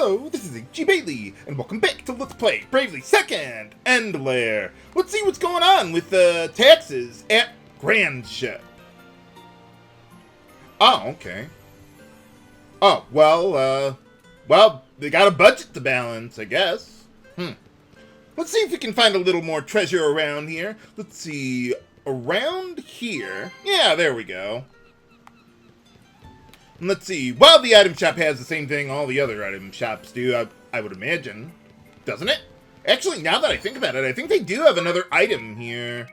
Hello, this is G. Bailey, and welcome back to Let's Play Bravely 2nd End Lair. Let's see what's going on with the taxes at Grandship. Oh, okay. Oh, well, they got a budget to balance, I guess. Let's see if we can find a little more treasure around here. Let's see, around here. Yeah, there we go. And let's see, while the item shop has the same thing all the other item shops do, I would imagine, doesn't it? Actually, now that I think about it, I think they do have another item here.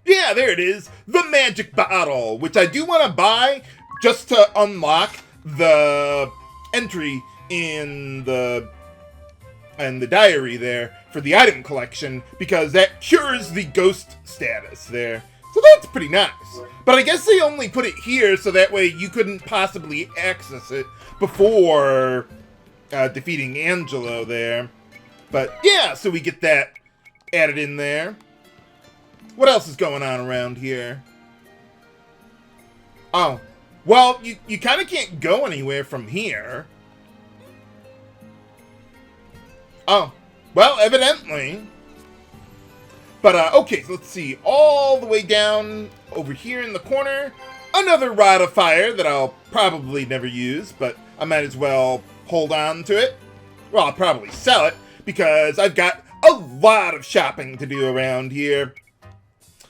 Yeah, there it is, the magic bottle, which I do want to buy just to unlock the entry in the diary there for the item collection, because that cures the ghost status there. So that's pretty nice. But I guess they only put it here so that way you couldn't possibly access it before defeating Angelo there. But yeah, so we get that added in there. What else is going on around here? Oh, well, you kind of can't go anywhere from here. Oh, well, evidently. But, okay, so let's see. All the way down over here in the corner, another Rod of Fire that I'll probably never use, but I might as well hold on to it. Well, I'll probably sell it, because I've got a lot of shopping to do around here.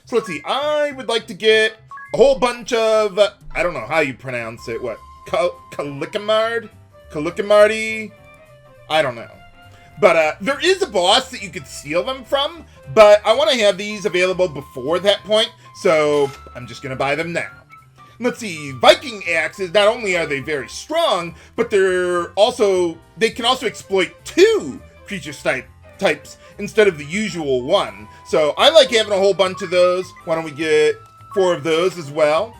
So let's see. I would like to get a whole bunch of, I don't know how you pronounce it. What? Calicamard? Calicamardi? I don't know. But there is a boss that you could steal them from, but I want to have these available before that point, so I'm just going to buy them now. Let's see, Viking axes, not only are they very strong, but they can also exploit 2 creature types instead of the usual 1. So I like having a whole bunch of those. Why don't we get 4 of those as well?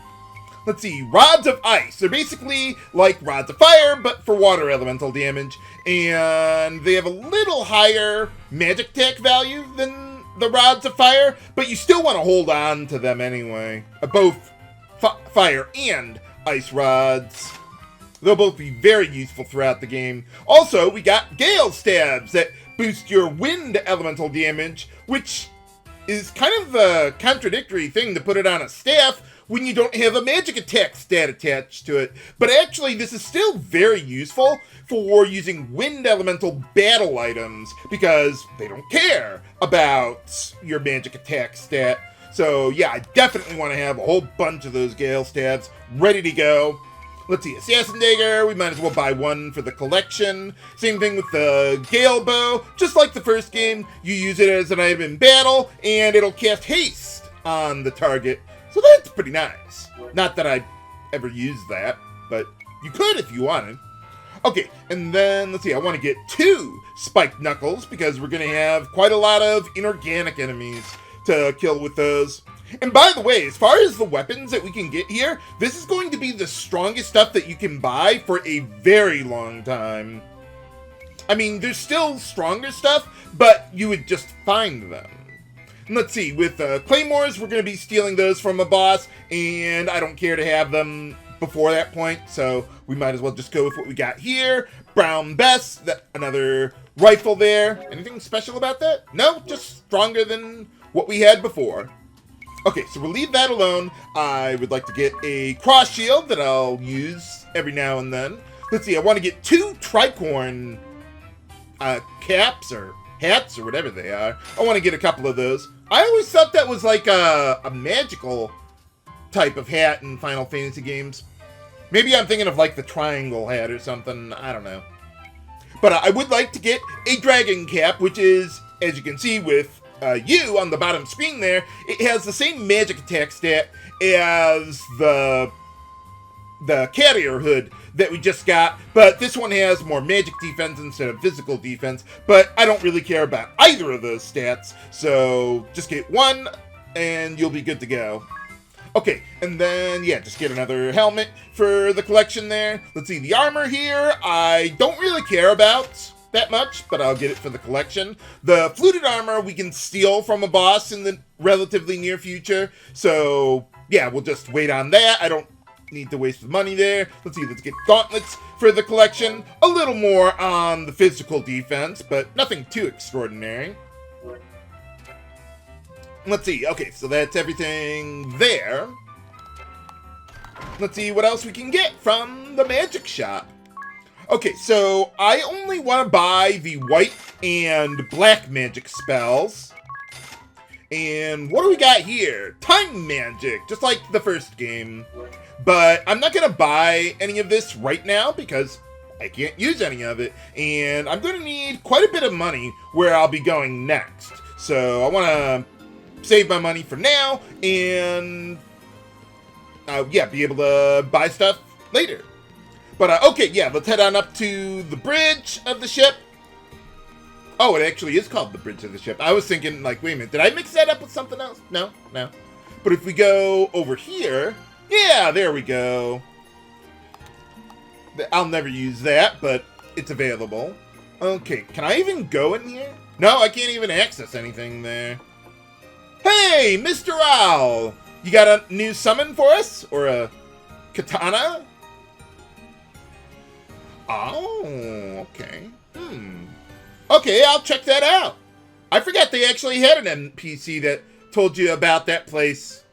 Let's see, Rods of Ice. They're basically like Rods of Fire, but for water elemental damage. And they have a little higher magic attack value than the Rods of Fire, but you still want to hold on to them anyway. Both Fire and Ice Rods. They'll both be very useful throughout the game. Also, we got Gale Stabs that boost your wind elemental damage, which is kind of a contradictory thing to put it on a staff when you don't have a magic attack stat attached to it. But actually, this is still very useful for using wind elemental battle items, because they don't care about your magic attack stat. So yeah, I definitely want to have a whole bunch of those Gale Stabs ready to go. Let's see, Assassin Dagger, we might as well buy 1 for the collection. Same thing with the Gale Bow. Just like the first game, you use it as an item in battle, and it'll cast haste on the target. So that's pretty nice. Not that I ever used that, but you could if you wanted. Okay, and then, let's see, I want to get 2 Spiked Knuckles, because we're going to have quite a lot of inorganic enemies to kill with those. And by the way, as far as the weapons that we can get here, this is going to be the strongest stuff that you can buy for a very long time. I mean, there's still stronger stuff, but you would just find them. And let's see, with Claymores, we're going to be stealing those from a boss, and I don't care to have them before that point, so we might as well just go with what we got here. Brown Bess, another rifle there. Anything special about that? No, just stronger than what we had before. Okay, so we'll leave that alone. I would like to get a cross shield that I'll use every now and then. Let's see, I want to get 2 tricorn caps or hats or whatever they are. I want to get a couple of those. I always thought that was like a magical type of hat in Final Fantasy games. Maybe I'm thinking of like the triangle hat or something. I don't know. But I would like to get a dragon cap, which is, as you can see with you on the bottom screen there, it has the same magic attack stat as the carrier hood that we just got, but this one has more magic defense instead of physical defense, but I don't really care about either of those stats, so just get 1 and you'll be good to go. Okay, and then, yeah, just get another helmet for the collection there. Let's see, the armor here, I don't really care about that much, but I'll get it for the collection. The fluted armor we can steal from a boss in the relatively near future, so yeah, we'll just wait on that. I don't need to waste the money there. Let's see, let's get gauntlets for the collection. A little more on the physical defense, but nothing too extraordinary. Let's see, okay, so that's everything there. Let's see what else we can get from the magic shop. Okay, so I only want to buy the white and black magic spells. And what do we got here? Time magic, just like the first game. But I'm not going to buy any of this right now because I can't use any of it. And I'm going to need quite a bit of money where I'll be going next. So I want to save my money for now and yeah, be able to buy stuff later. But okay, yeah, let's head on up to the bridge of the ship. Oh, it actually is called the bridge of the ship. I was thinking, like, wait a minute, did I mix that up with something else? No. But if we go over here, yeah, there we go. I'll never use that, but it's available. Okay, can I even go in here? No, I can't even access anything there. Hey, Mr. Owl! You got a new summon for us? Or a katana? Oh, okay. Okay, I'll check that out. I forgot they actually had an NPC that told you about that place.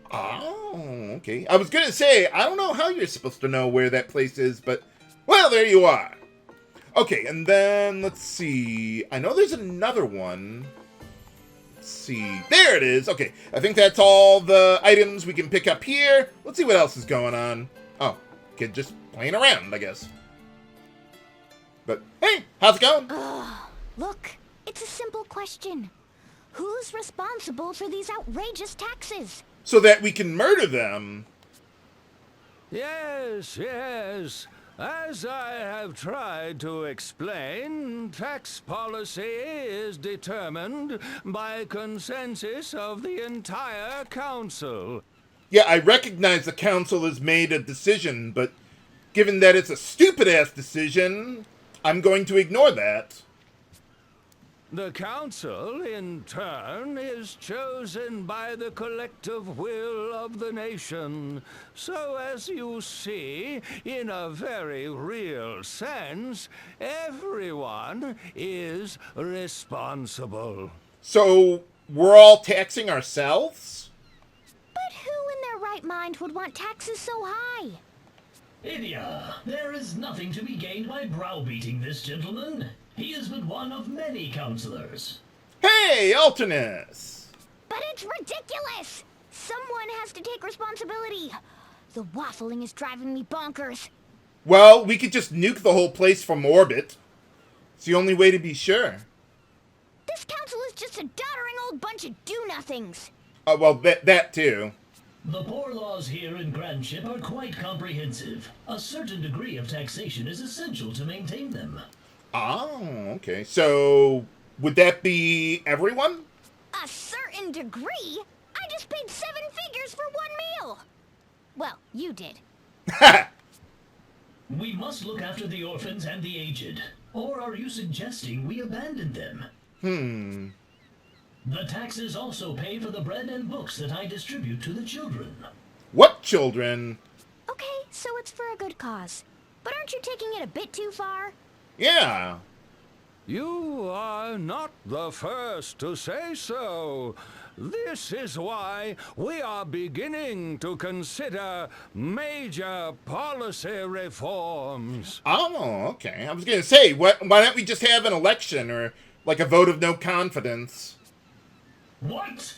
Oh, okay. I was gonna say, I don't know how you're supposed to know where that place is, but, well, there you are. Okay, and then, let's see. I know there's another one. Let's see. There it is. Okay, I think that's all the items we can pick up here. Let's see what else is going on. Oh, kid just playing around, I guess. But, hey, how's it going? Look, it's a simple question. Who's responsible for these outrageous taxes? So that we can murder them. Yes. As I have tried to explain, tax policy is determined by consensus of the entire council. Yeah, I recognize the council has made a decision, but given that it's a stupid-ass decision, I'm going to ignore that. The council, in turn, is chosen by the collective will of the nation. So, as you see, in a very real sense, everyone is responsible. So, we're all taxing ourselves? But who in their right mind would want taxes so high? Edea, there is nothing to be gained by browbeating this gentleman. He is but one of many counselors. Hey, Alternus! But it's ridiculous! Someone has to take responsibility. The waffling is driving me bonkers. Well, we could just nuke the whole place from orbit. It's the only way to be sure. This council is just a doddering old bunch of do-nothings. Well, that too. The poor laws here in Grandship are quite comprehensive. A certain degree of taxation is essential to maintain them. Oh, okay. So, would that be everyone? A certain degree? I just paid 7 figures for one meal. Well, you did. We must look after the orphans and the aged. Or are you suggesting we abandon them? The taxes also pay for the bread and books that I distribute to the children. What children? Okay, so it's for a good cause. But aren't you taking it a bit too far? Yeah. You are not the first to say so. This is why we are beginning to consider major policy reforms. Oh, okay. I was going to say, why don't we just have an election or like a vote of no confidence? What?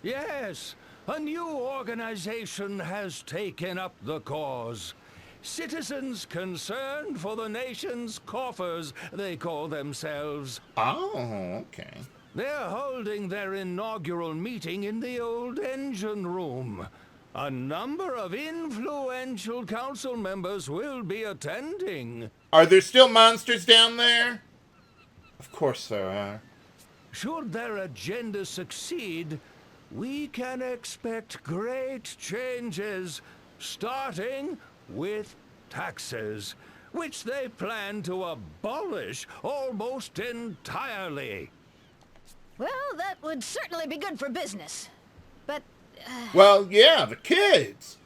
Yes, a new organization has taken up the cause. Citizens concerned for the nation's coffers, they call themselves. Oh, okay. They're holding their inaugural meeting in the old engine room. A number of influential council members will be attending. Are there still monsters down there? Of course there are. Should their agenda succeed, we can expect great changes, starting with taxes, which they plan to abolish almost entirely. Well, that would certainly be good for business. But... Well, yeah, the kids.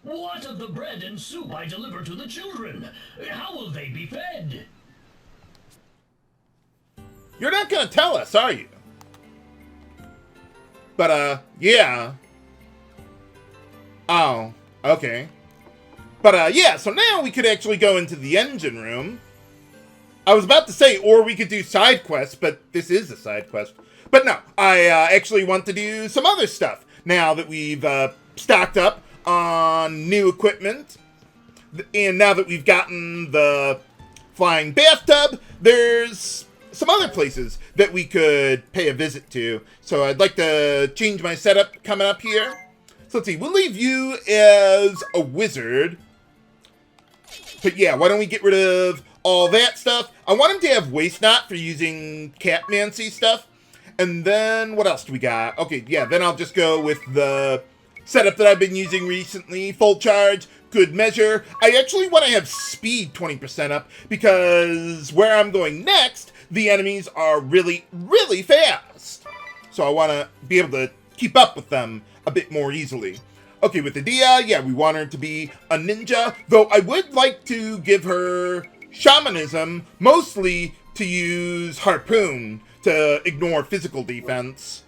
What of the bread and soup I deliver to the children? How will they be fed? You're not gonna tell us, are you? But, yeah. Oh, okay. But, yeah, so now we could actually go into the engine room. I was about to say, or we could do side quests, but this is a side quest. But no, I actually want to do some other stuff now that we've stocked up on new equipment. And now that we've gotten the flying bathtub, there's some other places that we could pay a visit to. So I'd like to change my setup coming up here. So let's see, we'll leave you as a wizard. But yeah, why don't we get rid of all that stuff? I want him to have Waste Not for using Catmancy stuff. And then, what else do we got? Okay, yeah, then I'll just go with the setup that I've been using recently. Full charge, good measure. I actually want to have speed 20% up because where I'm going next, the enemies are really, really fast. So I want to be able to keep up with them a bit more easily. Okay, with Edea, yeah, we want her to be a ninja, though I would like to give her shamanism, mostly to use Harpoon to ignore physical defense.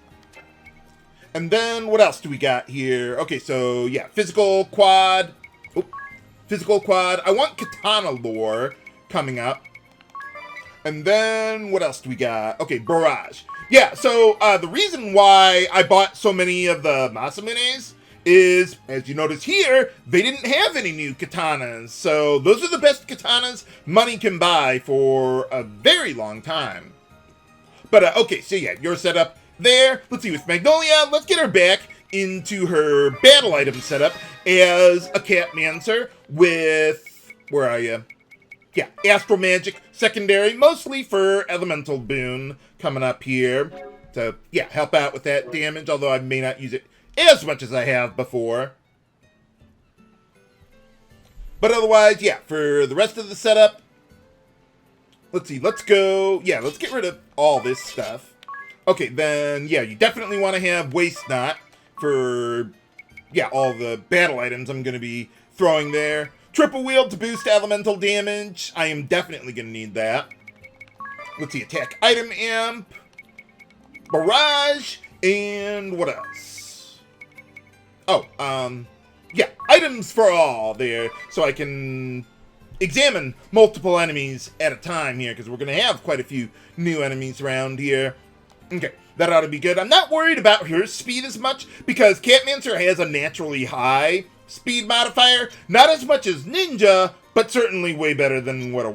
And then, what else do we got here? Okay, so, yeah, physical quad. Oh, physical quad. I want Katana lore coming up. And then, what else do we got? Okay, Barrage. Yeah, so, the reason why I bought so many of the Masamunes is, as you notice here, they didn't have any new katanas. So, those are the best katanas money can buy for a very long time. But, okay, so yeah, your setup there. Let's see, with Magnolia, let's get her back into her battle item setup as a Catmancer with, where are you? Yeah, Astral Magic secondary, mostly for Elemental Boon coming up here. So, yeah, help out with that damage, although I may not use it as much as I have before. But otherwise, yeah, for the rest of the setup, let's see, let's go, yeah, let's get rid of all this stuff. Okay, then, yeah, you definitely want to have Waste Not for, yeah, all the battle items I'm going to be throwing there. Triple Wield to boost elemental damage. I am definitely going to need that. Let's see, attack item amp, Barrage, and what else? Oh, yeah, items for all there, so I can examine multiple enemies at a time here, because we're going to have quite a few new enemies around here. Okay, that ought to be good. I'm not worried about her speed as much, because Catmancer has a naturally high speed modifier. Not as much as Ninja, but certainly way better than what a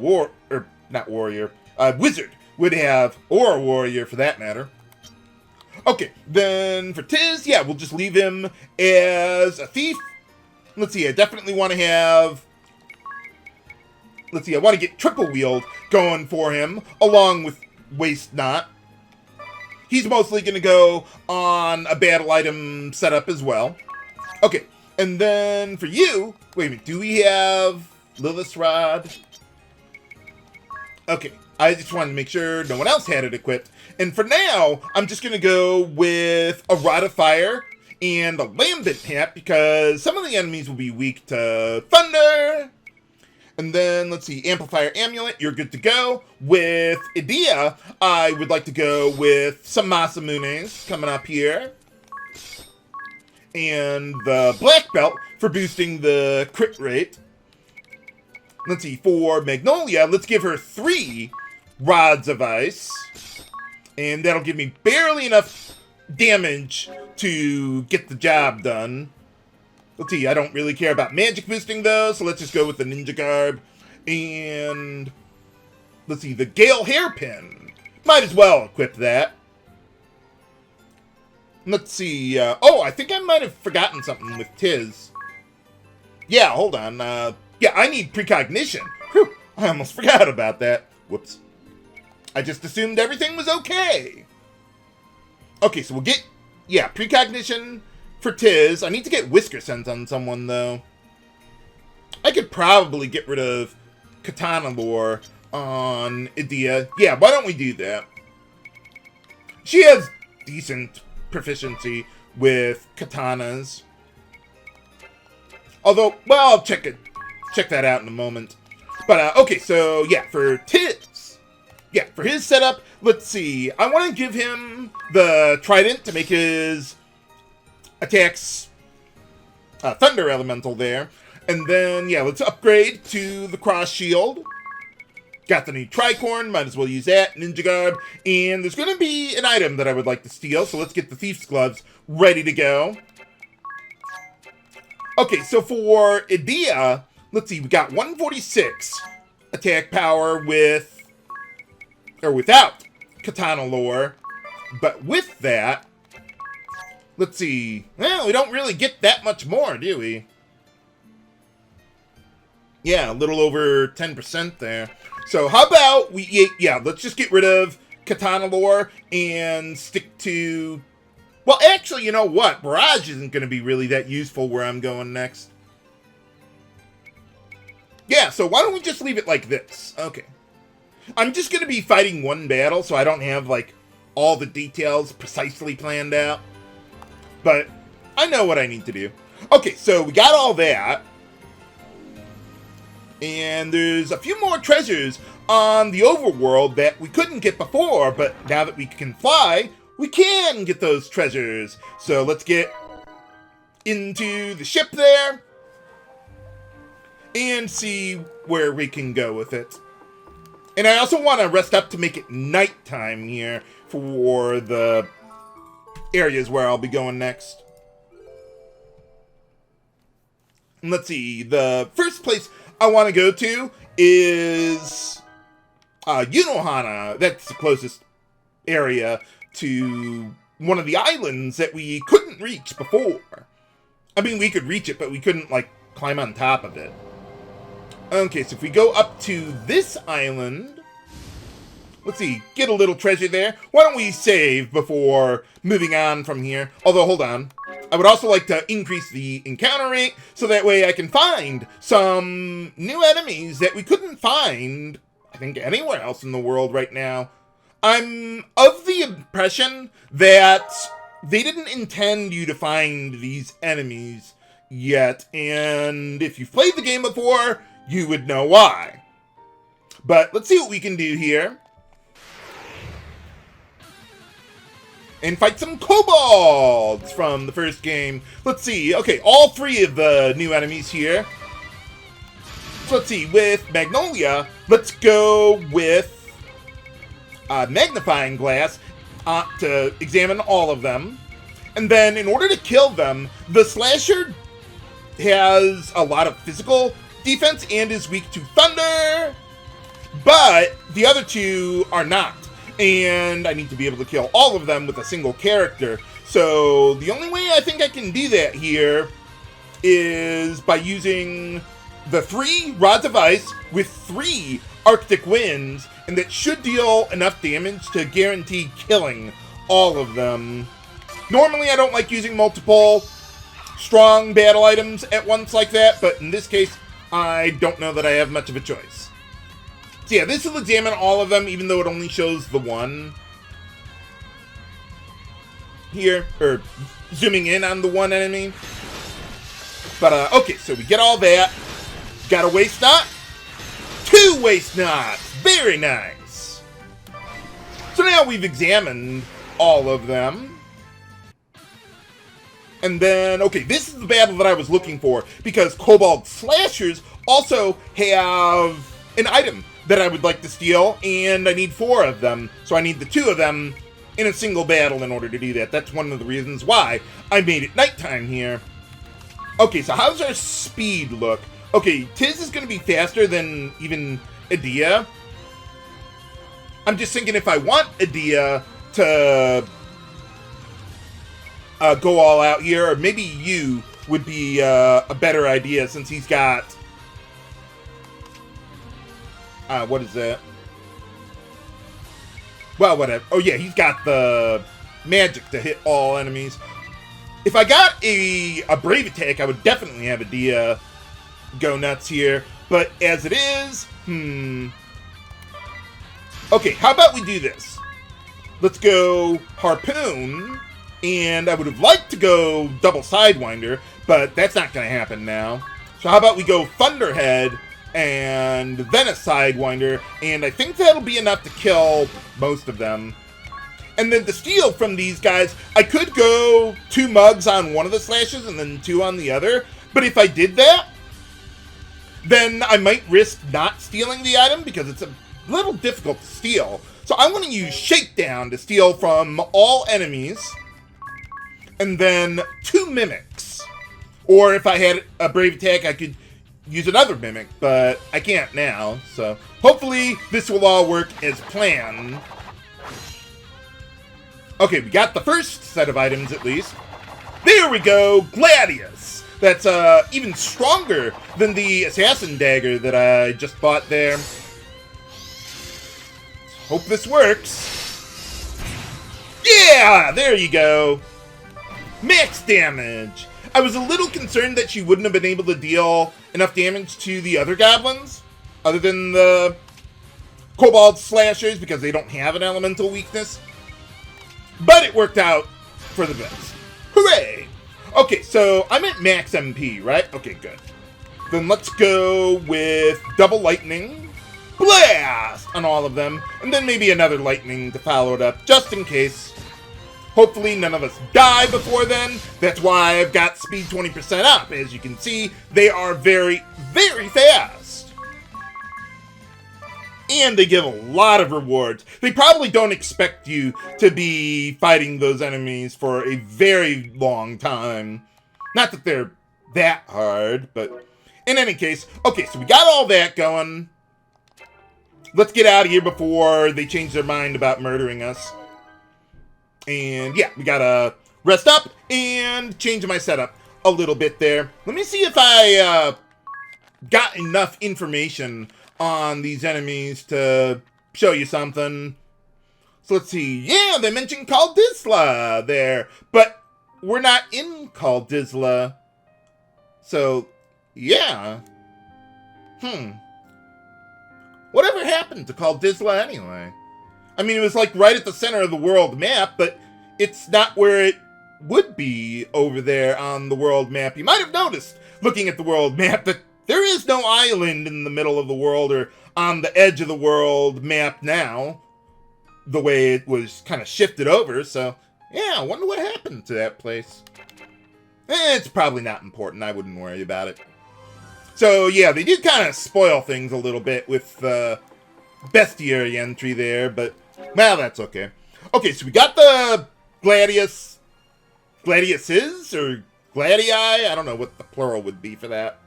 wizard would have, or a warrior for that matter. Okay, then for Tiz, yeah, we'll just leave him as a thief. Let's see, I definitely want to have... Let's see, I want to get Triple Wield going for him, along with Waste Not. He's mostly going to go on a battle item setup as well. Okay, and then for you... Wait a minute, do we have Lilith's Rod? Okay, I just wanted to make sure no one else had it equipped. And for now, I'm just going to go with a Rod of Fire and a Lambent hat, because some of the enemies will be weak to Thunder. And then, let's see, Amplifier Amulet, you're good to go. With Edea, I would like to go with some Masamunes coming up here. And the Black Belt for boosting the crit rate. Let's see, for Magnolia, let's give her 3 Rods of Ice. And that'll give me barely enough damage to get the job done. Let's see, I don't really care about magic boosting though, so let's just go with the Ninja Garb. And let's see, the Gale Hairpin. Might as well equip that. Let's see, oh, I think I might have forgotten something with Tiz. Yeah, hold on, yeah, I need Precognition. Whew, I almost forgot about that. Whoops. I just assumed everything was okay. Okay, so we'll get, yeah, Precognition for Tiz. I need to get Whisker sent on someone, though. I could probably get rid of Katana lore on Edea. Yeah, why don't we do that? She has decent proficiency with katanas. Although, well, I'll check that out in a moment. But, okay, so, yeah, for Tiz. Yeah, for his setup, let's see. I want to give him the Trident to make his attacks Thunder Elemental there. And then, yeah, let's upgrade to the Cross Shield. Got the new Tricorn, might as well use that, Ninja Garb. And there's going to be an item that I would like to steal, so let's get the Thief's Gloves ready to go. Okay, so for Edea, let's see, we got 146 attack power with, or without Katana lore. But with that, let's see, well, we don't really get that much more, do we? Yeah, a little over 10% there. So how about we, yeah, let's just get rid of Katana lore and stick to, well, actually, you know what? Barrage isn't going to be really that useful where I'm going next. Yeah, so why don't we just leave it like this? Okay. I'm just going to be fighting one battle, so I don't have, like, all the details precisely planned out. But I know what I need to do. Okay, so we got all that. And there's a few more treasures on the overworld that we couldn't get before, but now that we can fly, we can get those treasures. So let's get into the ship there and see where we can go with it. And I also want to rest up to make it nighttime here for the areas where I'll be going next. And let's see, the first place I want to go to is Unohana. That's the closest area to one of the islands that we couldn't reach before. I mean, we could reach it, but we couldn't, like, climb on top of it. Okay, so if we go up to this island, let's see, get a little treasure there. Why don't we save before moving on from here? Although, hold on. I would also like to increase the encounter rate, so that way I can find some new enemies that we couldn't find, I think, anywhere else in the world right now. I'm of the impression that they didn't intend you to find these enemies yet, and if you've played the game before, you would know why. But let's see what we can do here. And fight some kobolds from the first game. Let's see. Okay, all three of the new enemies here. So let's see. With Magnolia, let's go with Magnifying Glass to examine all of them. And then in order to kill them, the Slasher has a lot of physical defense and is weak to thunder. But the other two are not. And I need to be able to kill all of them with a single character. So the only way I think I can do that here is by using the 3 Rods of Ice with 3 Arctic Winds, and that should deal enough damage to guarantee killing all of them. Normally I don't like using multiple strong battle items at once like that, but in this case I don't know that I have much of a choice. So yeah, this will examine all of them, even though it only shows the one here, or zooming in on the one enemy. But, okay, so we get all that. Got a waist knot. 2 waist knots. Very nice. So now we've examined all of them. And then, okay, this is the battle that I was looking for, because Kobold Slashers also have an item that I would like to steal, and I need 4 of them, so I need the 2 of them in a single battle in order to do that. That's one of the reasons why I made it nighttime here. Okay, so how's our speed look? Okay, Tiz is going to be faster than even Edea. I'm just thinking if I want Edea to go all out here, or maybe you would be a better idea since he's got... what is that? Well, whatever. Oh, yeah, he's got the magic to hit all enemies. If I got a Brave Attack, I would definitely have Edea go nuts here. But as it is, Okay, how about we do this? Let's go Harpoon, and I would have liked to go double Sidewinder, but that's not going to happen now. So how about we go Thunderhead and then a Sidewinder, and I think that'll be enough to kill most of them. And then to steal from these guys, I could go 2 mugs on one of the slashes and then 2 on the other. But if I did that, then I might risk not stealing the item because it's a little difficult to steal. So I want to use Shakedown to steal from all enemies. And then 2 Mimics. Or if I had a Brave Attack, I could use another Mimic, but I can't now. So hopefully this will all work as planned. Okay, we got the first set of items at least. There we go, Gladius. That's even stronger than the Assassin Dagger that I just bought there. Hope this works. Yeah, there you go. Max damage. I was a little concerned that she wouldn't have been able to deal enough damage to the other goblins, other than the Kobold Slashers, because they don't have an elemental weakness. But it worked out for the best. Hooray! Okay, so I'm at max MP, right? Okay, good. Then let's go with double lightning blast on all of them, and then maybe another lightning to follow it up, just in case. Hopefully none of us die before then. That's why I've got speed 20% up. As you can see, they are very, very fast. And they give a lot of rewards. They probably don't expect you to be fighting those enemies for a very long time. Not that they're that hard, but in any case. Okay, so we got all that going. Let's get out of here before they change their mind about murdering us. And yeah, we gotta rest up and change my setup a little bit there. Let me see if I got enough information on these enemies to show you something. So let's see. Yeah, they mentioned Kaldisla there, but we're not in Kaldisla. So, yeah. Whatever happened to Kaldisla anyway? I mean, it was like right at the center of the world map, but it's not where it would be over there on the world map. You might have noticed, looking at the world map, that there is no island in the middle of the world or on the edge of the world map now, the way it was kind of shifted over. So, yeah, I wonder what happened to that place. It's probably not important. I wouldn't worry about it. So, yeah, they did kind of spoil things a little bit with the bestiary entry there, but, well, that's okay. Okay, so we got the Gladiuses, or Gladii? I don't know what the plural would be for that.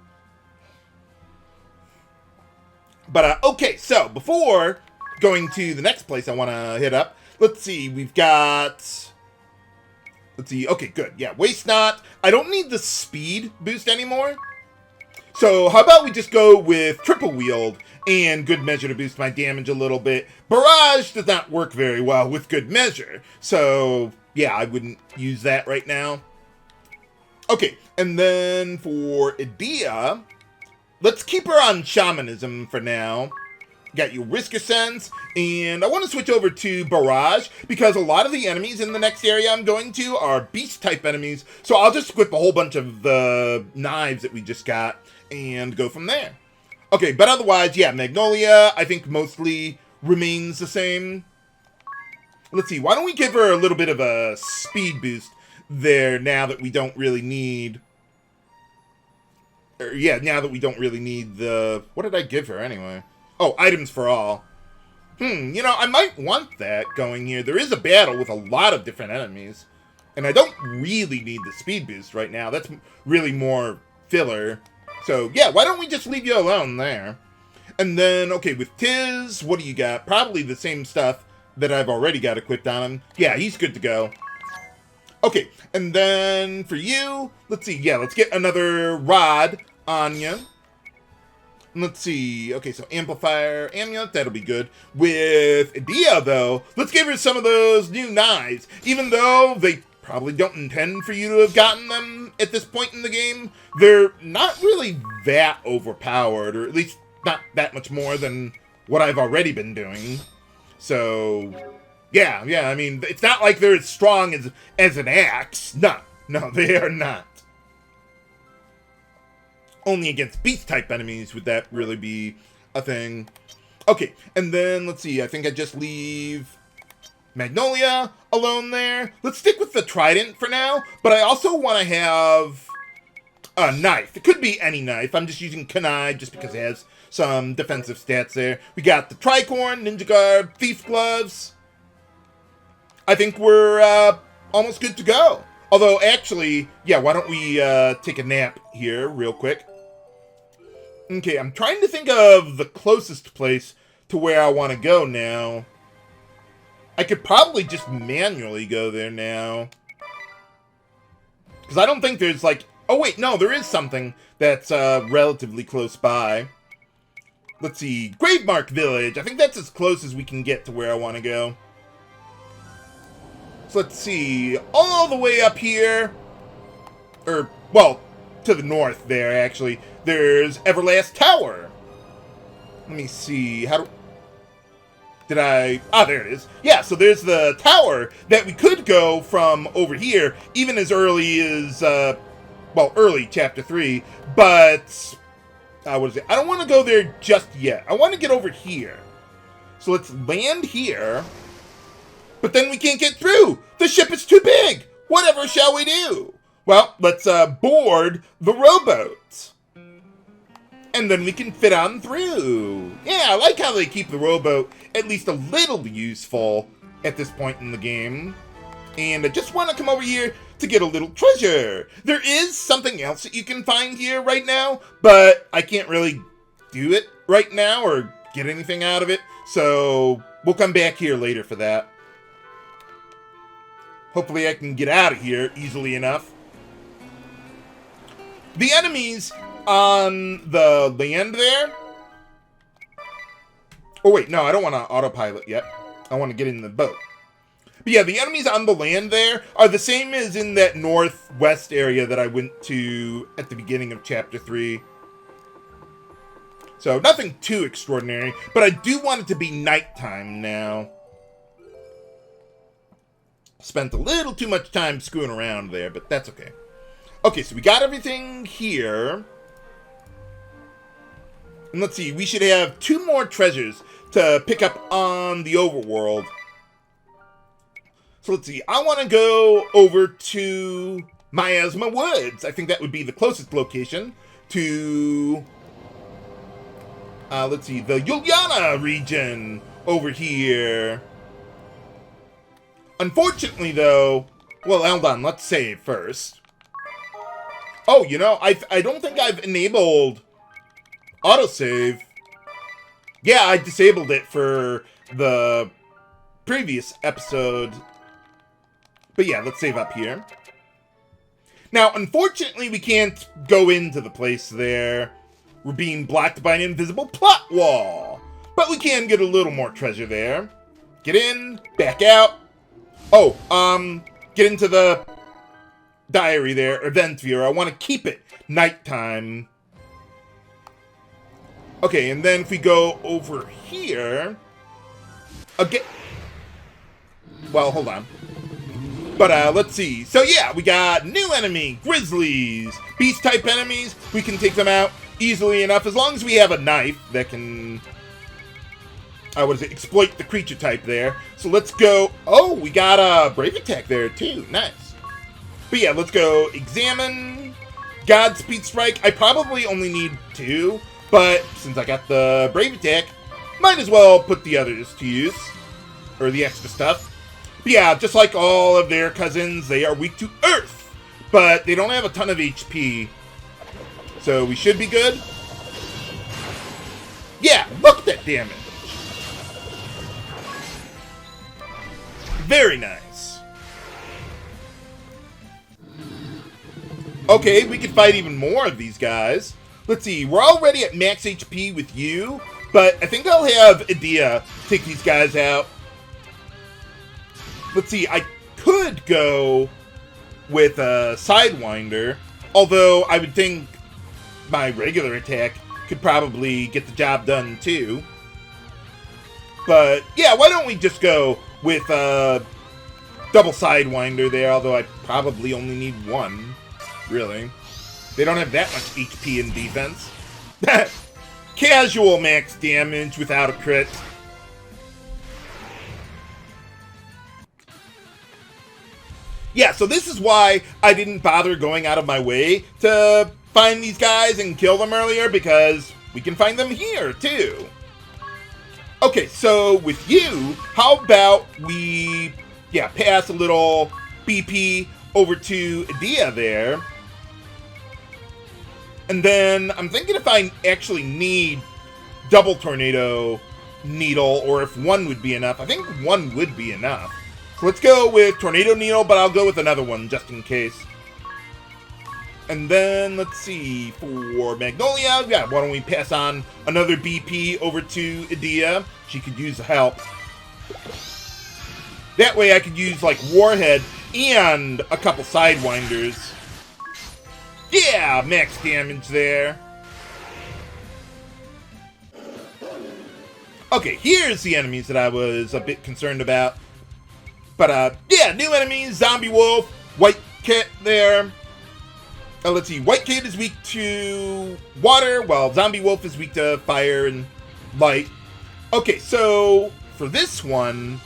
But, okay, so before going to the next place I want to hit up, let's see, we've got, let's see, okay, good, yeah, Waste Not. I don't need the speed boost anymore, so how about we just go with Triple Wield and Good Measure to boost my damage a little bit. Barrage does not work very well with Good Measure, so yeah, I wouldn't use that right now. Okay, and then for Edea, let's keep her on Shamanism for now. Got your Whisker Sense, and I want to switch over to Barrage, because a lot of the enemies in the next area I'm going to are Beast-type enemies, so I'll just equip a whole bunch of the knives that we just got, and go from there. Okay, but otherwise, yeah, Magnolia, I think mostly remains the same. Let's see, why don't we give her a little bit of a speed boost there now that we don't really need... now that we don't really need the... What did I give her anyway? Oh, items for all. You know, I might want that going here. There is a battle with a lot of different enemies. And I don't really need the speed boost right now. That's really more filler. So, yeah, why don't we just leave you alone there? And then, okay, with Tiz, what do you got? Probably the same stuff that I've already got equipped on him. Yeah, he's good to go. Okay, and then for you, let's see. Yeah, let's get another rod on you. Let's see. Okay, so Amplifier, Amulet, that'll be good. With Edea, though, let's give her some of those new knives. Even though they probably don't intend for you to have gotten them at this point in the game, they're not really that overpowered, or at least not that much more than what I've already been doing. So, yeah, I mean, it's not like they're as strong as an axe. No, they are not. only against beast-type enemies would that really be a thing. Okay, and then, let's see, I think I just leave Magnolia alone there. Let's stick with the Trident for now, but I also want to have a knife. It could be any knife. I'm just using Kunai just because it has some defensive stats there. We got the Tricorn, Ninja Garb, Thief Gloves. I think we're almost good to go. Although, actually, yeah, why don't we take a nap here real quick. Okay, I'm trying to think of the closest place to where I want to go now. I could probably just manually go there now. Because I don't think there's like... Oh, wait, no, there is something that's relatively close by. Let's see. Gravemark Village. I think that's as close as we can get to where I want to go. So let's see. All the way up here. Or, well, to the north there, actually. There's Everlast Tower. Let me see. How do... Did I... Ah, there it is. Yeah, so there's the tower that we could go from over here, even as early as, well, early Chapter 3, but... what is it? I don't want to go there just yet. I want to get over here. So let's land here. But then we can't get through. The ship is too big. Whatever shall we do? Well, let's board the rowboat. And then we can fit on through. Yeah, I like how they keep the rowboat at least a little useful at this point in the game. And I just want to come over here to get a little treasure. There is something else that you can find here right now, but I can't really do it right now or get anything out of it. So we'll come back here later for that. Hopefully I can get out of here easily enough. The enemies on the land there... Oh wait, no, I don't want to autopilot yet. I want to get in the boat. But yeah, the enemies on the land there are the same as in that northwest area that I went to at the beginning of Chapter 3. So, nothing too extraordinary, but I do want it to be nighttime now. Spent a little too much time screwing around there, but that's okay. Okay, so we got everything here. And let's see, we should have 2 more treasures to pick up on the overworld. So let's see, I want to go over to Miasma Woods. I think that would be the closest location to, let's see, the Juliana region over here. Unfortunately, though, well, hold on, let's save first. Oh, you know, I don't think I've enabled autosave. Yeah, I disabled it for the previous episode. But yeah, let's save up here. Now, unfortunately, we can't go into the place there. We're being blocked by an invisible plot wall. But we can get a little more treasure there. Get in, back out. Oh, get into the diary there, event viewer. I want to keep it nighttime. Okay, and then if we go over here... Again... Well, hold on. But, let's see. So, yeah, we got new enemy, Grizzlies. Beast-type enemies, we can take them out easily enough, as long as we have a knife that can... what is it? Exploit the creature type there. So let's go... Oh, we got a Brave Attack there, too. Nice. But yeah, let's go Examine, Godspeed Strike. I probably only need 2, but since I got the Brave Attack, might as well put the others to use. Or the extra stuff. But yeah, just like all of their cousins, they are weak to Earth. But they don't have a ton of HP. So we should be good. Yeah, look at that damage. Very nice. Okay, we can fight even more of these guys. Let's see, we're already at max HP with you, but I think I'll have Edea take these guys out. Let's see, I could go with a Sidewinder, although I would think my regular attack could probably get the job done too. But yeah, why don't we just go with a double Sidewinder there, although I probably only need 1, really. They don't have that much HP and defense. Casual max damage without a crit. Yeah, so this is why I didn't bother going out of my way to find these guys and kill them earlier, because we can find them here, too. Okay, so with you, how about we, pass a little BP over to Edea there. And then I'm thinking if I actually need double Tornado Needle, or if one would be enough. I think one would be enough. So let's go with Tornado Needle, but I'll go with another one just in case. And then, let's see, for Magnolia, why don't we pass on another BP over to Edea. She could use help. That way I could use, like, Warhead and a couple Sidewinders. Yeah, max damage there. Okay, here's the enemies that I was a bit concerned about. But, new enemies, Zombie Wolf, White Kit there. Let's see, White Kid is weak to water, while Zombie Wolf is weak to fire and light. Okay, so for this one,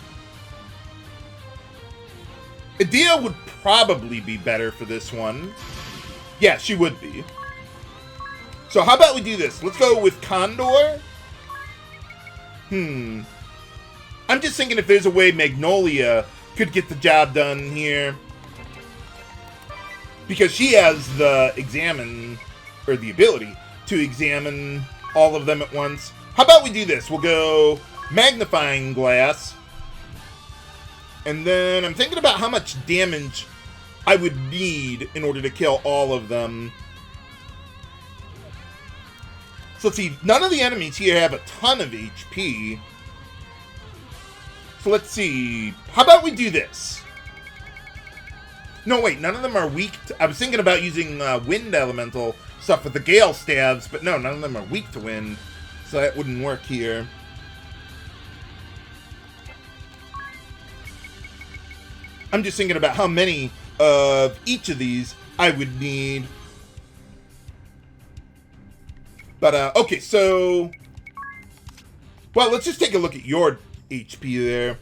Edea would probably be better for this one. Yeah, she would be. So how about we do this? Let's go with Condor. I'm just thinking if there's a way Magnolia could get the job done here. Because she has the the ability to examine all of them at once. How about we do this? We'll go Magnifying Glass. And then I'm thinking about how much damage I would need in order to kill all of them. So let's see, none of the enemies here have a ton of HP. So let's see, how about we do this? No, wait, none of them are weak to... I was thinking about using Wind Elemental stuff with the Gale Stabs, but no, none of them are weak to Wind. So that wouldn't work here. I'm just thinking about how many of each of these I would need. But, okay, so... Well, let's just take a look at your HP there.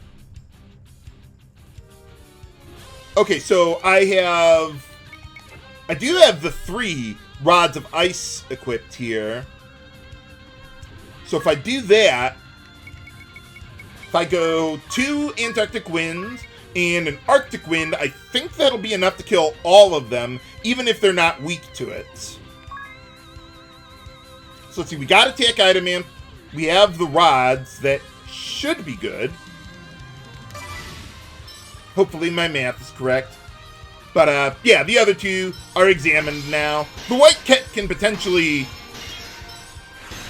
Okay, so I do have the 3 Rods of Ice equipped here. So if I do that, if I go 2 Antarctic Winds and an Arctic Wind, I think that'll be enough to kill all of them, even if they're not weak to it. So let's see, we got Attack Item Amp, we have the Rods, that should be good. Hopefully my math is correct. But, yeah, the other 2 are examined now. The White Cat can potentially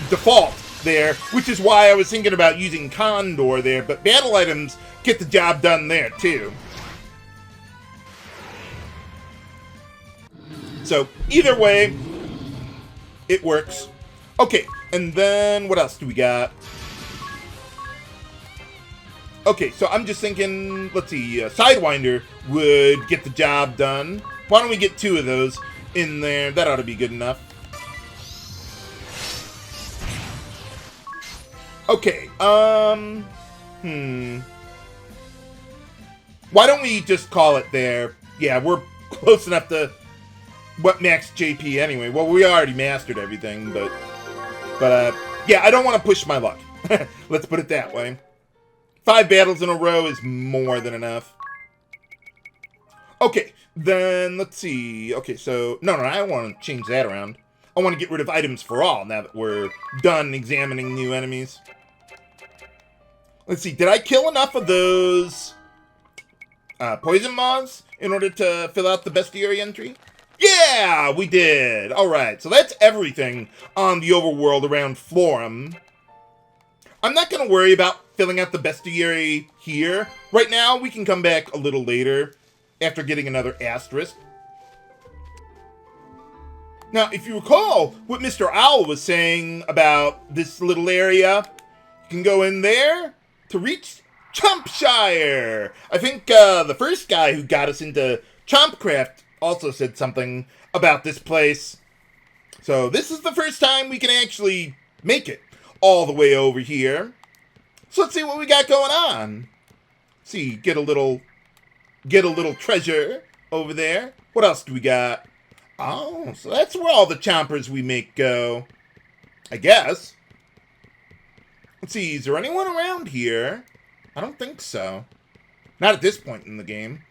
default there, which is why I was thinking about using Condor there, but battle items get the job done there, too. So, either way, it works. Okay, and then what else do we got? Okay, so I'm just thinking, let's see, Sidewinder would get the job done. Why don't we get 2 of those in there? That ought to be good enough. Okay, why don't we just call it there? Yeah, we're close enough to what max JP anyway. Well, we already mastered everything, but yeah, I don't want to push my luck. Let's put it that way. 5 battles in a row is more than enough. Okay, then let's see. Okay, so no, I don't want to change that around. I want to get rid of items for all now that we're done examining new enemies. Let's see, did I kill enough of those poison moths in order to fill out the bestiary entry? Yeah, we did. All right, so that's everything on the overworld around Florum. I'm not going to worry about filling out the bestiary here. Right now, we can come back a little later after getting another asterisk. Now, if you recall what Mr. Owl was saying about this little area, you can go in there to reach Chompshire. I think the first guy who got us into Chompcraft also said something about this place. So this is the first time we can actually make it all the way over here. So let's see what we got going on. See, get a little treasure over there. What else do we got? Oh, so that's where all the chompers we make go, I guess. Let's see, is there anyone around here? I don't think so. Not at this point in the game.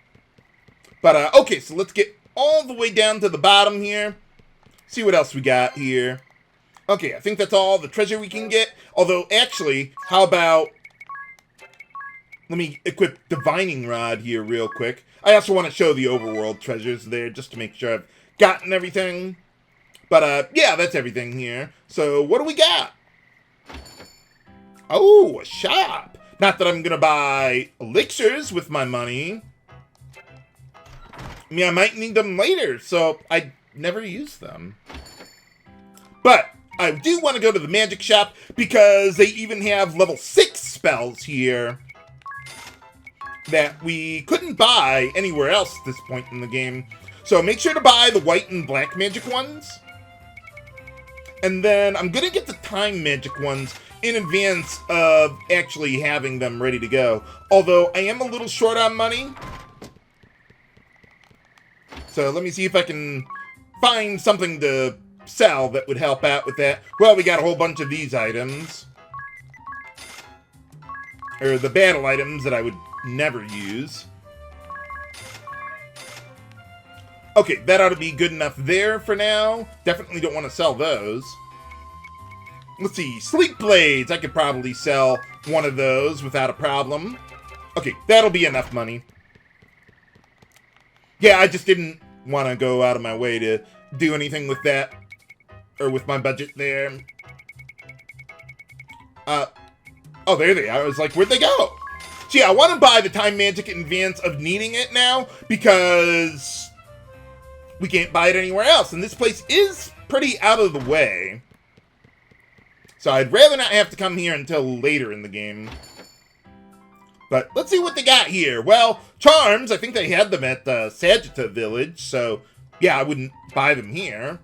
But, okay, so let's get all the way down to the bottom here. See what else we got here. Okay, I think that's all the treasure we can get. Although, actually, how about... Let me equip Divining Rod here real quick. I also want to show the overworld treasures there, just to make sure I've gotten everything. But, yeah, that's everything here. So, what do we got? Oh, a shop. Not that I'm going to buy elixirs with my money. I mean, I might need them later, so I never use them. But I do want to go to the magic shop because they even have level 6 spells here that we couldn't buy anywhere else at this point in the game. So make sure to buy the white and black magic ones. And then I'm going to get the time magic ones in advance of actually having them ready to go. Although I am a little short on money. So let me see if I can find something to sell that would help out with that. Well, we got a whole bunch of these items. Or the battle items that I would never use. Okay, that ought to be good enough there for now. Definitely don't want to sell those. Let's see, Sleep Blades. I could probably sell one of those without a problem. Okay, that'll be enough money. Yeah, I just didn't want to go out of my way to do anything with that. Or with my budget there. Oh, there they are. I was like, where'd they go? So yeah, I want to buy the time magic in advance of needing it now, because we can't buy it anywhere else. And this place is pretty out of the way. So I'd rather not have to come here until later in the game. But let's see what they got here. Well, charms, I think they had them at the Sagitta village. So yeah, I wouldn't buy them here.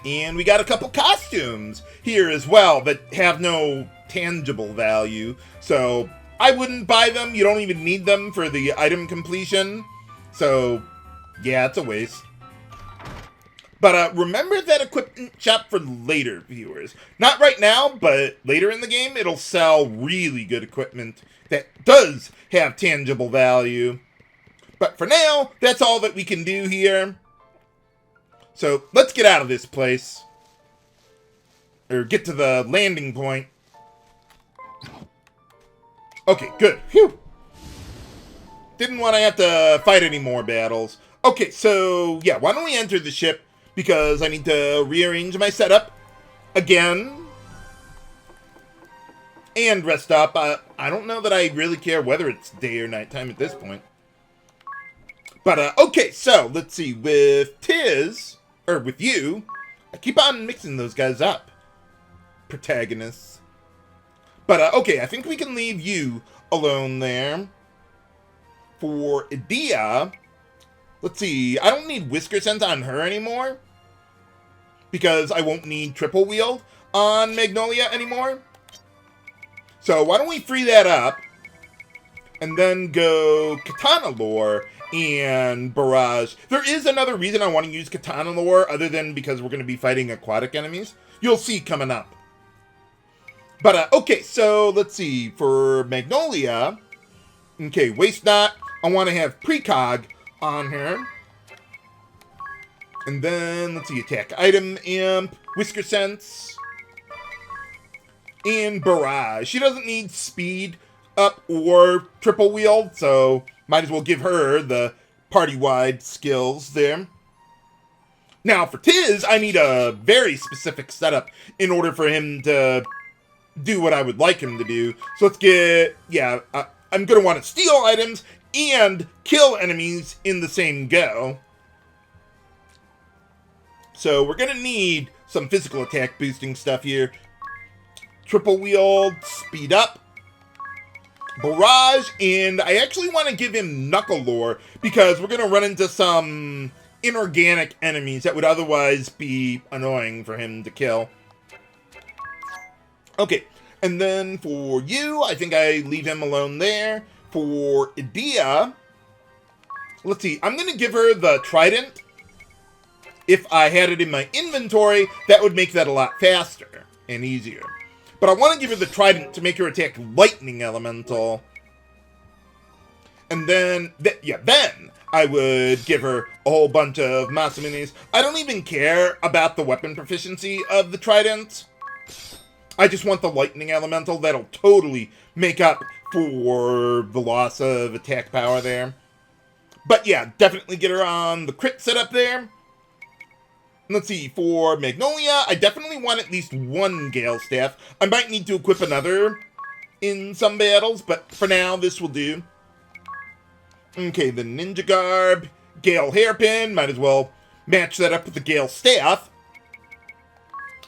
And we got a couple costumes here as well that have no tangible value. So I wouldn't buy them. You don't even need them for the item completion. So yeah, it's a waste. But remember that equipment shop for later, viewers. Not right now, but later in the game, it'll sell really good equipment that does have tangible value. But for now, that's all that we can do here. So let's get out of this place. Or get to the landing point. Okay, good. Phew. Didn't want to have to fight any more battles. Okay, so yeah, why don't we enter the ship? Because I need to rearrange my setup again. And rest up. I don't know that I really care whether it's day or nighttime at this point. But, okay, so let's see. With Tiz, or with you, I keep on mixing those guys up. Protagonists. But, okay, I think we can leave you alone there. For Edea, let's see. I don't need Whisker Sense on her anymore. Because I won't need Triple Wield on Magnolia anymore. So why don't we free that up. And then go Katana Lore and Barrage. There is another reason I want to use Katana Lore other than because we're going to be fighting aquatic enemies. You'll see coming up. But, okay, so let's see. For Magnolia, okay, Waste Not. I want to have Precog on her. And then, let's see, Attack Item, Imp, Whisker Sense, and Barrage. She doesn't need Speed up or Triple Wield, so might as well give her the party-wide skills there. Now, for Tiz, I need a very specific setup in order for him to do what I would like him to do. So let's get, yeah, I'm going to want to steal items and kill enemies in the same go. So we're going to need some physical attack boosting stuff here. Triple Wield, Speed Up, Barrage, and I actually want to give him Knuckle Lore because we're going to run into some inorganic enemies that would otherwise be annoying for him to kill. Okay, and then for you, I think I leave him alone there. For Edea, let's see, I'm going to give her the Trident. If I had it in my inventory, that would make that a lot faster and easier. But I want to give her the Trident to make her attack Lightning Elemental. And then, then I would give her a whole bunch of Masamunes. I don't even care about the weapon proficiency of the Trident. I just want the Lightning Elemental. That'll totally make up for the loss of attack power there. But yeah, definitely get her on the crit setup there. Let's see, for Magnolia, I definitely want at least one Gale Staff. I might need to equip another in some battles, but for now, this will do. Okay, the Ninja Garb, Gale Hairpin, might as well match that up with the Gale Staff.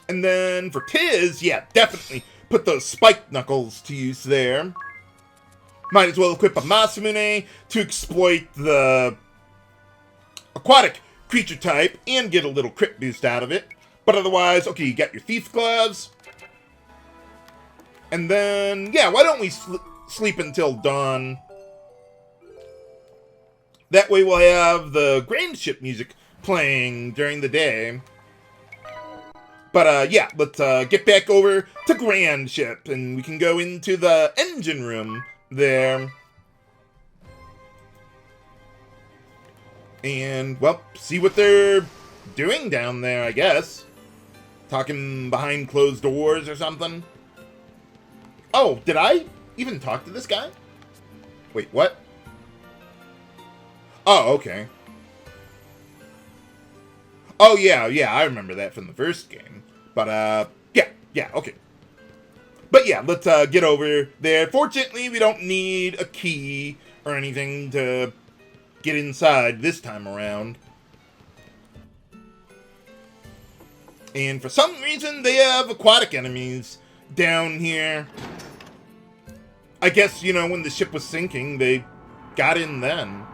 And then for Tiz, yeah, definitely put those spiked knuckles to use there. Might as well equip a Masamune to exploit the aquatic creature type and get a little crit boost out of it. But otherwise, okay, you got your Thief Gloves. And then, yeah, why don't we sleep until dawn? That way we'll have the Grandship music playing during the day. But, yeah, let's get back over to Grandship, and we can go into the engine room there. And, well, see what they're doing down there, I guess. Talking behind closed doors or something. Oh, did I even talk to this guy? Wait, what? Oh, okay. Oh, yeah, I remember that from the first game. But, yeah, okay. But yeah, let's get over there. Fortunately, we don't need a key or anything to get inside this time around. And for some reason, they have aquatic enemies down here. I guess, you know, when the ship was sinking, they got in then.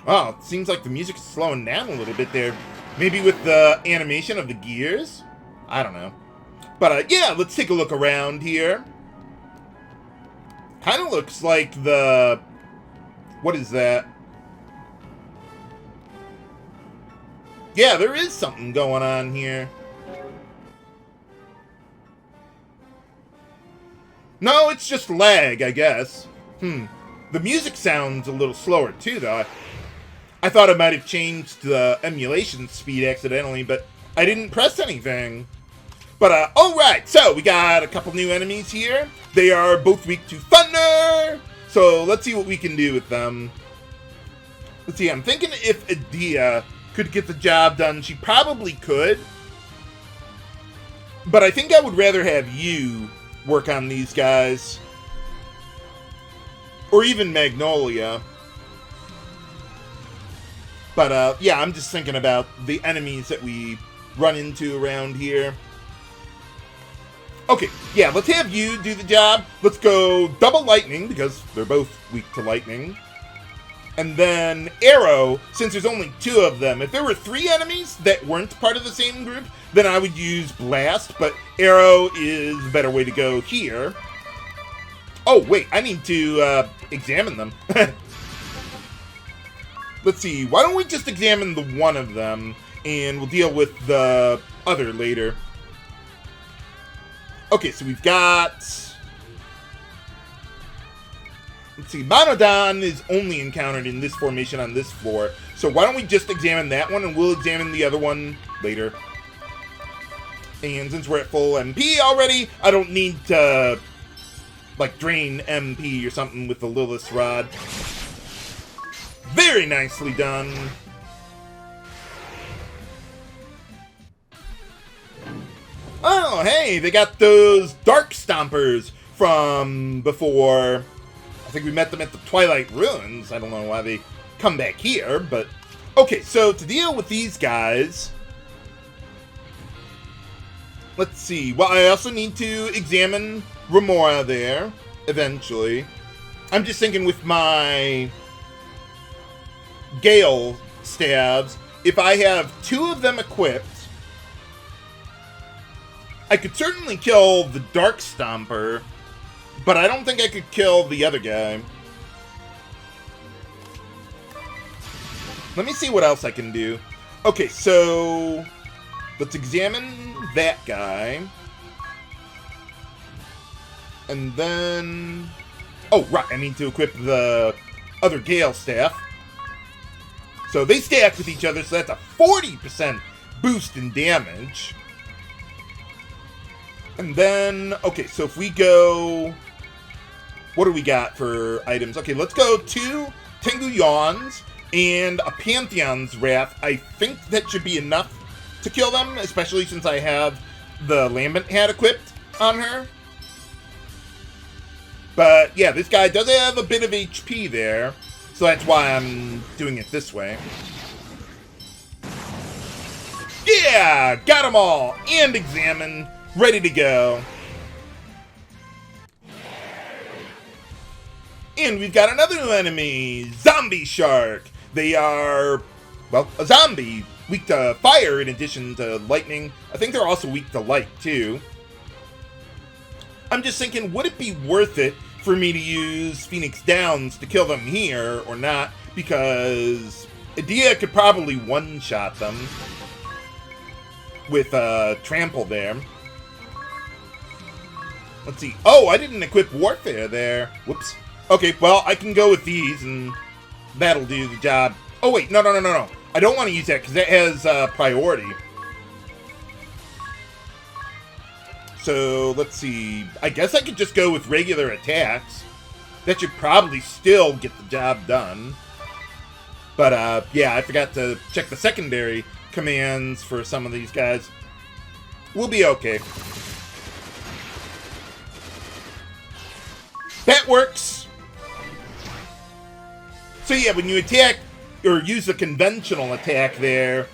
Oh, it seems like the music is slowing down a little bit there. Maybe with the animation of the gears? I don't know. But, yeah, let's take a look around here. Kind of looks like the... What is that? Yeah, there is something going on here. No, it's just lag, I guess. The music sounds a little slower, too, though. I thought I might have changed the emulation speed accidentally, but I didn't press anything. But, alright, so we got a couple new enemies here. They are both weak to thunder. So, let's see what we can do with them. Let's see, I'm thinking if Edea could get the job done, she probably could. But I think I would rather have you work on these guys. Or even Magnolia. But, yeah, I'm just thinking about the enemies that we run into around here. Okay, yeah, let's have you do the job. Let's go double lightning, because they're both weak to lightning. And then arrow, since there's only 2 of them. If there were 3 enemies that weren't part of the same group, then I would use blast, but arrow is a better way to go here. Oh, wait, I need to examine them. Let's see, why don't we just examine the one of them, and we'll deal with the other later. Okay, so we've got... Let's see, Monodon is only encountered in this formation on this floor, so why don't we just examine that one, and we'll examine the other one later. And since we're at full MP already, I don't need to, like, drain MP or something with the Lilith's Rod. Very nicely done. Oh, hey, they got those Dark Stompers from before. I think we met them at the Twilight Ruins. I don't know why they come back here, but... Okay, so to deal with these guys... Let's see. Well, I also need to examine Remora there, eventually. I'm just thinking with my Gale stabs, if I have 2 of them equipped, I could certainly kill the Dark Stomper, but I don't think I could kill the other guy. Let me see what else I can do. Okay, so let's examine that guy. And then... oh, right, I need to equip the other Gale staff. So they stack with each other, so that's a 40% boost in damage. And then, okay, so if we go... what do we got for items? Okay, let's go 2 Tengu Yawns and a Pantheon's Wrath. I think that should be enough to kill them, especially since I have the Lambent hat equipped on her. But, yeah, this guy does have a bit of HP there, so that's why I'm doing it this way. Yeah! Got them all! And examine. Ready to go. And we've got another new enemy, Zombie Shark. They are, well, a zombie, weak to fire in addition to lightning. I think they're also weak to light, too. I'm just thinking, would it be worth it for me to use Phoenix Downs to kill them here or not? Because Edea could probably one-shot them with Trample there. Let's see. Oh, I didn't equip Warfare there. Whoops. Okay, well, I can go with these, and that'll do the job. Oh, wait. No. I don't want to use that, because that has priority. So, let's see. I guess I could just go with regular attacks. That should probably still get the job done. But, yeah, I forgot to check the secondary commands for some of these guys. We'll be okay. That works. So yeah, when you attack or use a conventional attack there,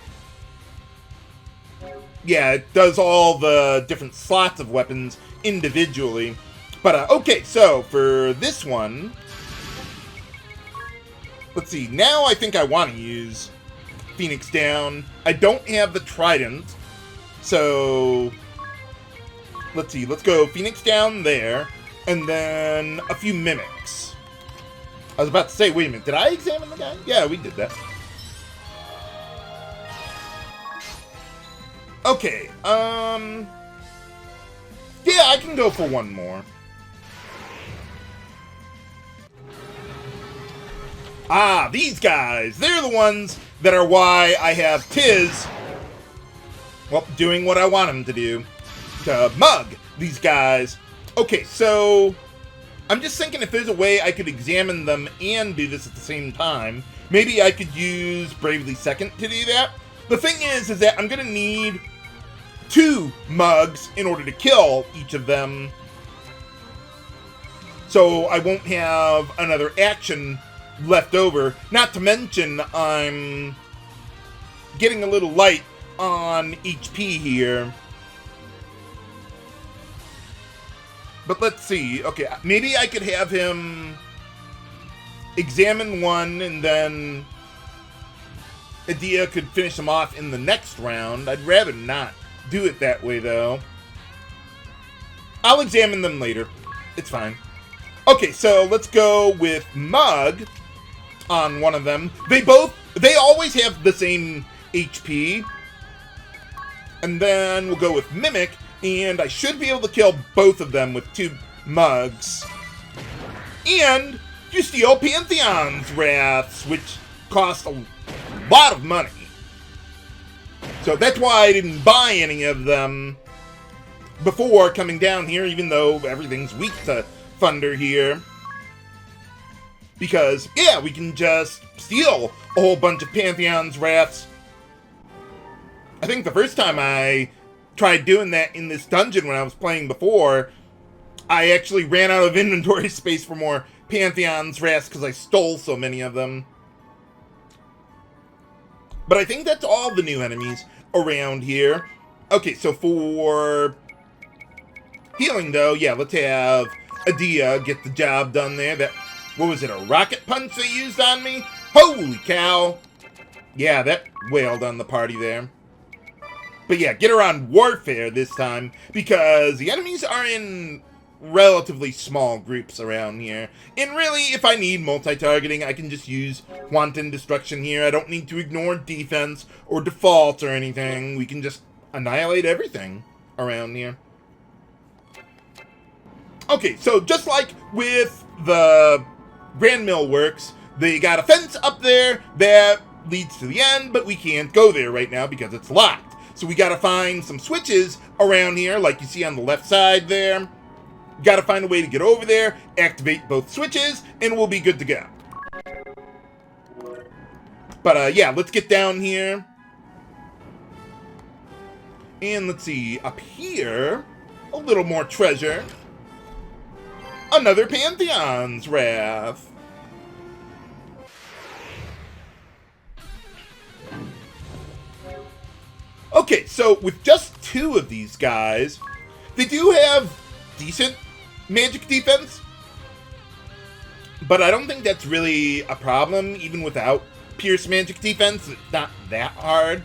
yeah, it does all the different slots of weapons individually. But okay, so for this one, let's see. Now I think I want to use Phoenix Down. I don't have the Trident, so let's see. Let's go Phoenix Down there. And then a few mimics. I was about to say, wait a minute, did I examine the guy? Yeah, we did that. Okay, yeah, I can go for one more. Ah, these guys! They're the ones that are why I have Tiz, well, doing what I want him to do. To mug these guys. Okay, so I'm just thinking if there's a way I could examine them and do this at the same time. Maybe I could use Bravely Second to do that. The thing is that I'm going to need 2 mugs in order to kill each of them. So I won't have another action left over. Not to mention I'm getting a little light on HP here. But let's see. Okay, maybe I could have him examine one, and then Edea could finish him off in the next round. I'd rather not do it that way, though. I'll examine them later. It's fine. Okay, so let's go with Mug on one of them. They always have the same HP. And then we'll go with Mimic. And I should be able to kill both of them with 2 mugs. And you steal Pantheon's Wraths, which cost a lot of money. So that's why I didn't buy any of them before coming down here, even though everything's weak to Thunder here. Because, yeah, we can just steal a whole bunch of Pantheon's Wraths. I think the first time I tried doing that in this dungeon when I was playing before, I actually ran out of inventory space for more Pantheon's Wraths because I stole so many of them. But I think that's all the new enemies around here. Okay, so for healing, though, yeah, let's have Edea get the job done there. What was it, a rocket punch they used on me? Holy cow! Yeah, that wailed on the party there. But yeah, get her on Warfare this time, because the enemies are in relatively small groups around here. And really, if I need multi-targeting, I can just use Wanton Destruction here. I don't need to ignore defense or default or anything. We can just annihilate everything around here. Okay, so just like with the Grand Mill Works, they got a fence up there that leads to the end, but we can't go there right now because it's locked. So we gotta find some switches around here, like you see on the left side there. Gotta find a way to get over there, activate both switches, and we'll be good to go. But yeah, let's get down here. And let's see, up here, a little more treasure. Another Pantheon's Wrath. Okay, so with just 2 of these guys, they do have decent magic defense, but I don't think that's really a problem. Even without Pierce magic defense, it's not that hard.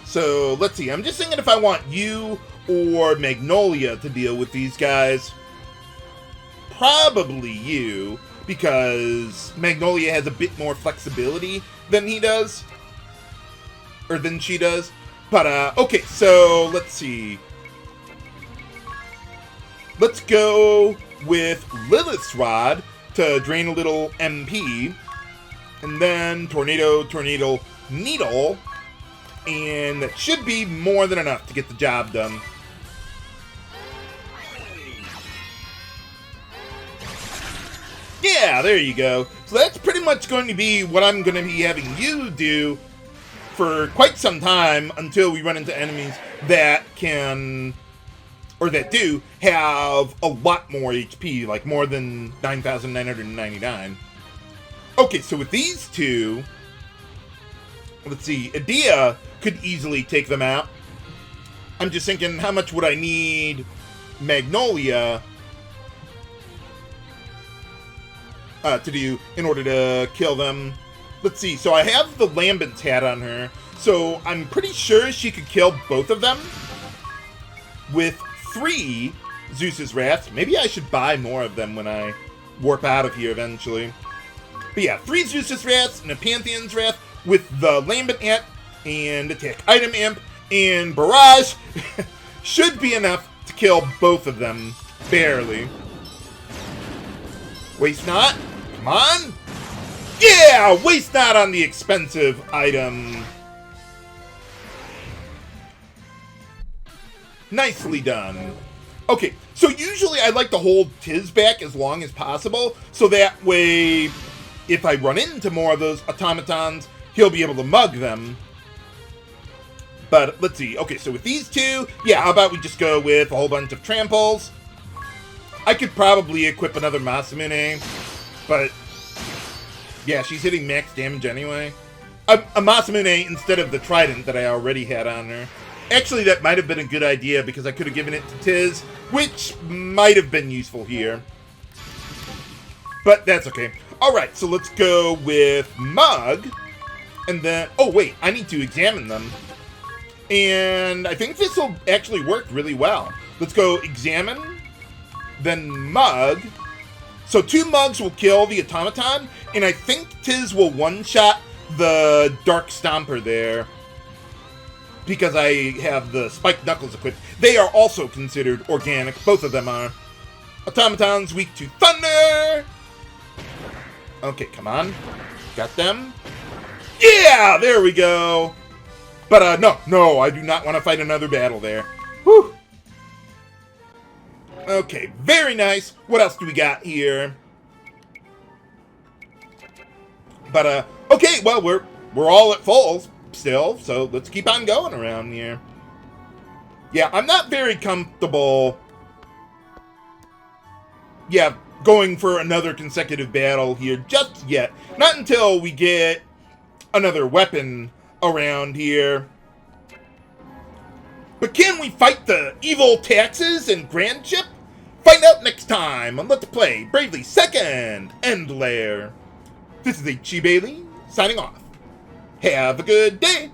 So let's see, I'm just thinking if I want you or Magnolia to deal with these guys. Probably you, because Magnolia has a bit more flexibility than he does. Or than she does. But, okay, so let's see. Let's go with Lilith's Rod to drain a little MP. And then Tornado, Needle. And that should be more than enough to get the job done. Yeah, there you go. So that's pretty much going to be what I'm going to be having you do for quite some time until we run into enemies that can, or that do, have a lot more HP, like more than 9,999. Okay, so with these 2, let's see, Edea could easily take them out. I'm just thinking, how much would I need Magnolia to do in order to kill them? Let's see, so I have the Lambent's hat on her, so I'm pretty sure she could kill both of them with 3 Zeus's Wraths. Maybe I should buy more of them when I warp out of here eventually. But yeah, 3 Zeus's Wraths and a Pantheon's Wrath with the Lambent hat and Attack Item Imp and Barrage should be enough to kill both of them, barely. Waste not, come on! Yeah! Waste not on the expensive item. Nicely done. Okay, so usually I like to hold Tiz back as long as possible, so that way, if I run into more of those automatons, he'll be able to mug them. But let's see. Okay, so with these 2, yeah, how about we just go with a whole bunch of tramples? I could probably equip another Masamune, but yeah, she's hitting max damage anyway. A Masamune instead of the Trident that I already had on her. Actually, that might have been a good idea because I could have given it to Tiz, which might have been useful here. But that's okay. Alright, so let's go with Mug. And then, oh wait, I need to examine them. And I think this will actually work really well. Let's go Examine, then Mug. So 2 Mugs will kill the automaton, and I think Tiz will one-shot the Dark Stomper there, because I have the Spiked Knuckles equipped. They are also considered organic. Both of them are. Automaton's weak to thunder. Okay, come on. Got them. Yeah, there we go. But, no, I do not want to fight another battle there. Whew. Okay, very nice. What else do we got here? But, okay, well, we're all at full still, so let's keep on going around here. Yeah, I'm not very comfortable, yeah, going for another consecutive battle here just yet. Not until we get another weapon around here. But can we fight the evil taxes and Grandship? Find out next time on Let's Play Bravely 2nd End Lair. This is H.G. Bailey, signing off. Have a good day!